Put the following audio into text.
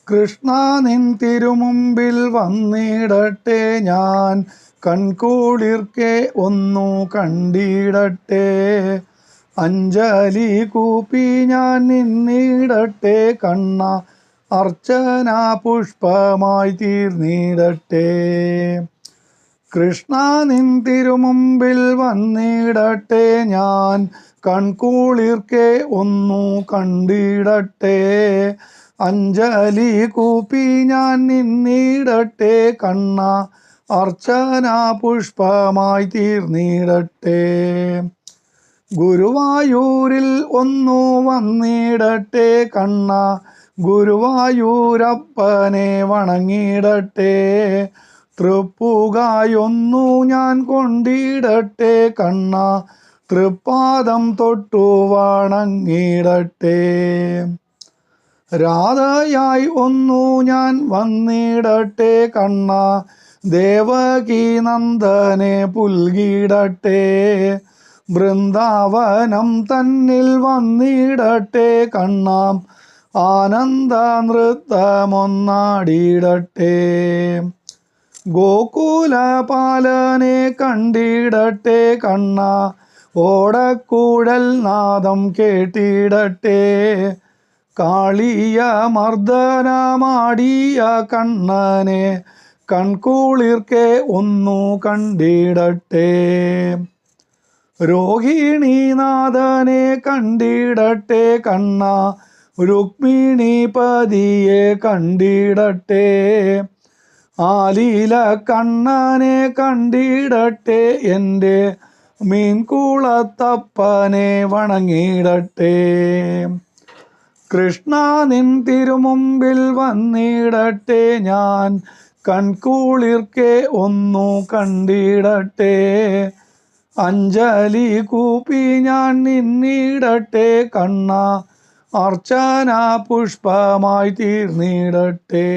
കൃഷ്ണ നിൻ തിരുമുമ്പിൽ വന്നിടട്ടെ ഞാൻ, കൺകുളിർക്കെ ഒന്നു കണ്ടിടട്ടെ. അഞ്ജലി കൂപ്പി ഞാൻ നിന്നിടട്ടെ കണ്ണ, അർച്ചന പുഷ്പമായി തീർന്നിടട്ടെ. കൃഷ്ണ നിൻ തിരുമുമ്പിൽ വന്നിടട്ടെ ഞാൻ, കൺകുളിർക്കെ ഒന്നു കണ്ടിടട്ടെ. അഞ്ജലി കൂപ്പി ഞാൻ നിന്നിടട്ടെ കണ്ണ, അർച്ചന പുഷ്പമായി തീർന്നിടട്ടെ. ഗുരുവായൂരിൽ ഒന്നു വന്നിടട്ടെ കണ്ണ, ഗുരുവായൂരപ്പനെ വണങ്ങിടട്ടെ. തൃപ്പുകായൊന്നു ഞാൻ കൊണ്ടിടട്ടെ കണ്ണ, തൃപ്പാദം തൊട്ടു വണങ്ങിടട്ടെ. രാധയായി ഒന്നു ഞാൻ വന്നിടട്ടെ കണ്ണ, ദേവകി നന്ദനെ പുൽകിടട്ടെ. വൃന്ദാവനം തന്നിൽ വന്നിടട്ടെ കണ്ണ, ആനന്ദ നൃത്തമൊന്നാടിടട്ടെ. ഗോകുലപാലനെ കണ്ടിടട്ടെ കണ്ണ, ഓടക്കുഴൽ നാദം കേട്ടിടട്ടെ. കാളിയ മർദ്ദനമാടിയ കണ്ണനെ കൺകുളിർക്കെ ഒന്നു കണ്ടിടട്ടെ. രോഹിണീനാഥനെ കണ്ടിടട്ടെ കണ്ണ, രുക്മിണീപതിയെ കണ്ടിടട്ടെ. ആലീല കണ്ണനെ കണ്ടിടട്ടെ, എൻ്റെ മീൻകുളത്തപ്പനെ വണങ്ങിടട്ടെ. കൃഷ്ണ നിൻ തിരുമുമ്പിൽ വന്നിടട്ടെ ഞാൻ, കൺകുളിർക്കെ ഒന്നു കണ്ടിടട്ടെ. അഞ്ജലി കൂപ്പി ഞാൻ നിന്നിടട്ടെ കണ്ണ, അർച്ചന പുഷ്പമായി തീർന്നിടട്ടെ.